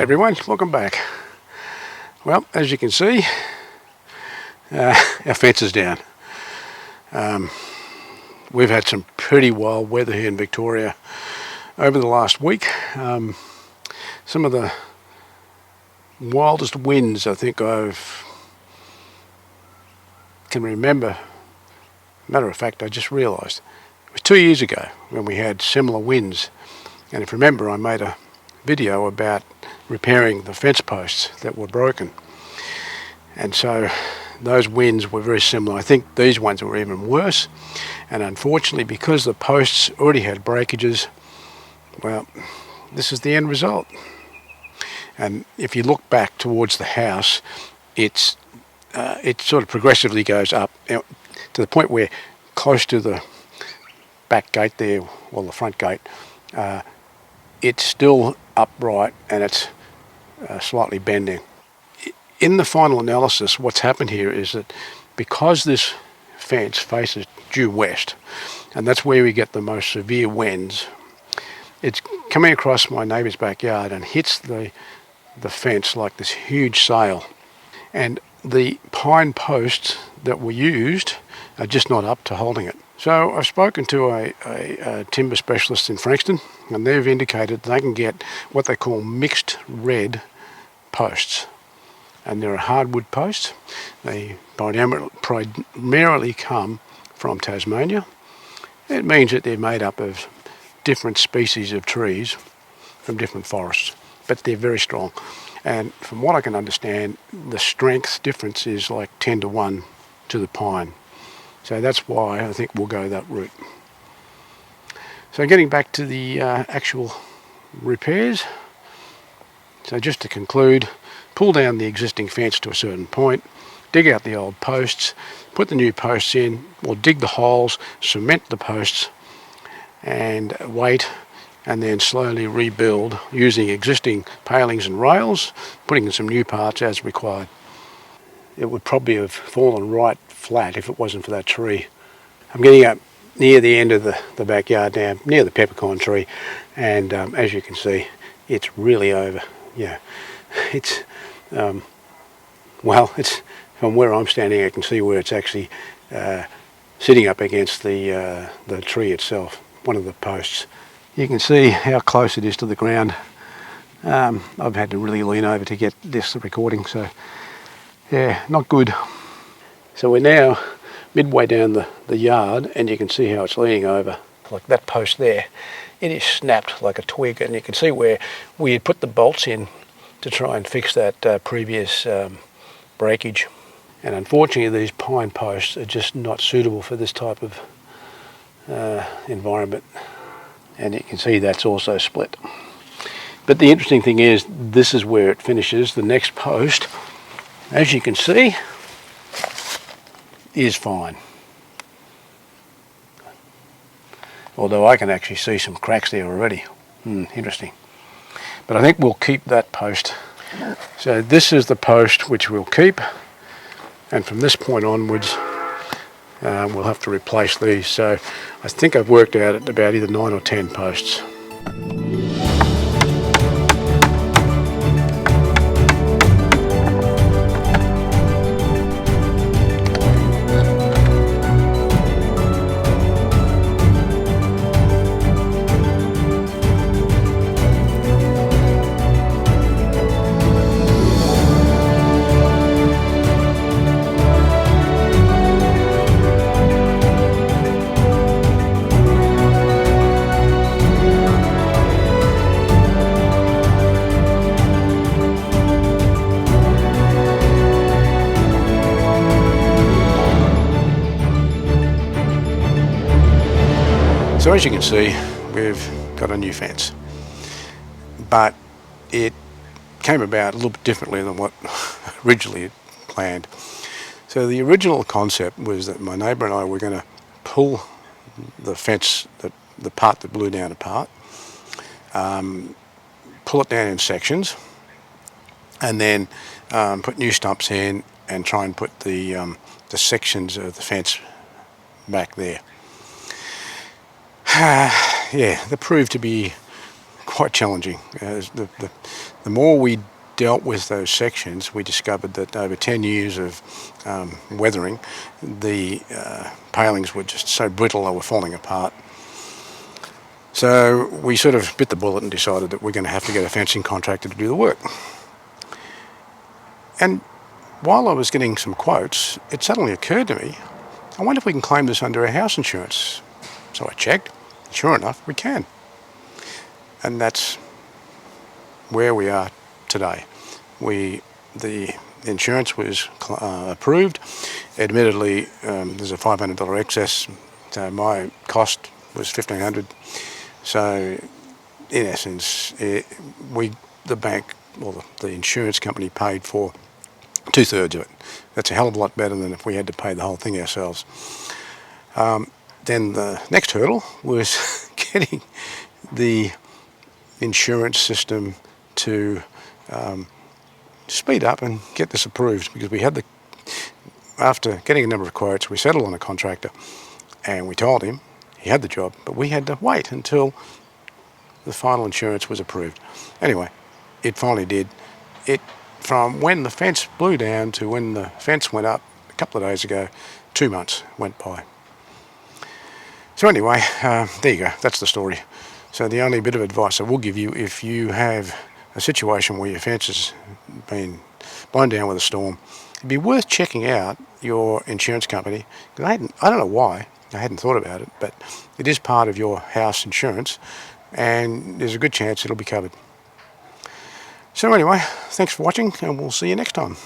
Hey everyone, welcome back. Well, as you can see, our fence is down. We've had some pretty wild weather here in Victoria over the last week. Some of the wildest winds I think can remember. Matter of fact, I just realised it was 2 years ago when we had similar winds, and if you remember, I made a video about repairing the fence posts that were broken, and so those winds were very similar. I think these ones were even worse, and unfortunately, because the posts already had breakages, well, this is the end result. And if you look back towards the house, it sort of progressively goes up to the point where close to the back gate there, well, the front gate, it's still upright and it's slightly bending. In the final analysis, what's happened here is that because this fence faces due west, and that's where we get the most severe winds, it's coming across my neighbour's backyard and hits the fence like this huge sail. And the pine posts that were used are just not up to holding it. So I've spoken to a timber specialist in Frankston, and they've indicated they can get what they call mixed red posts. And they're a hardwood post. They primarily come from Tasmania. It means that they're made up of different species of trees from different forests, but they're very strong. And from what I can understand, the strength difference is like 10 to 1 to the pine. So that's why I think we'll go that route. So getting back to the actual repairs. So just to conclude, pull down the existing fence to a certain point, dig out the old posts, put the new posts in, or dig the holes, cement the posts, and wait, and then slowly rebuild using existing palings and rails, putting in some new parts as required. It would probably have fallen right flat if it wasn't for that tree. I'm getting up near the end of the backyard now, near the peppercorn tree, and as you can see, it's really over. Yeah, it's it's from where I'm standing, I can see where it's actually sitting up against the tree itself, one of the posts. You can see how close it is to the ground. I've had to really lean over to get this recording, so yeah, not good. So we're now midway down the yard, and you can see how it's leaning over. Like that post there, it is snapped like a twig, and you can see where we had put the bolts in to try and fix that previous breakage. And unfortunately, these pine posts are just not suitable for this type of environment. And you can see that's also split. But the interesting thing is, this is where it finishes. The next post, as you can see, is fine. Although I can actually see some cracks there already. Interesting. But I think we'll keep that post. So this is the post which we'll keep. And from this point onwards, we'll have to replace these. So I think I've worked out at about either 9 or 10 posts. So as you can see, we've got a new fence, but it came about a little bit differently than what originally planned. So the original concept was that my neighbour and I were going to pull the fence, the part that blew down apart, pull it down in sections, and then put new stumps in and try and put the sections of the fence back there. Yeah, that proved to be quite challenging. The more we dealt with those sections, we discovered that over 10 years of weathering, the palings were just so brittle they were falling apart. So we sort of bit the bullet and decided that we're going to have to get a fencing contractor to do the work. And while I was getting some quotes, it suddenly occurred to me, I wonder if we can claim this under our house insurance. So I checked. Sure enough, we can. And that's where we are today. The insurance was approved. Admittedly, there's a $500 excess, so my cost was $1,500. So in essence, the bank or the insurance company paid for 2/3 of it. That's a hell of a lot better than if we had to pay the whole thing ourselves. Then the next hurdle was getting the insurance system to speed up and get this approved, because after getting a number of quotes, we settled on a contractor and we told him he had the job, but we had to wait until the final insurance was approved. Anyway, it finally did. From when the fence blew down to when the fence went up a couple of days ago, 2 months went by. So anyway, there you go, that's the story. So the only bit of advice I will give you, if you have a situation where your fence has been blown down with a storm, it'd be worth checking out your insurance company. I don't know why, I hadn't thought about it, but it is part of your house insurance and there's a good chance it'll be covered. So anyway, thanks for watching and we'll see you next time.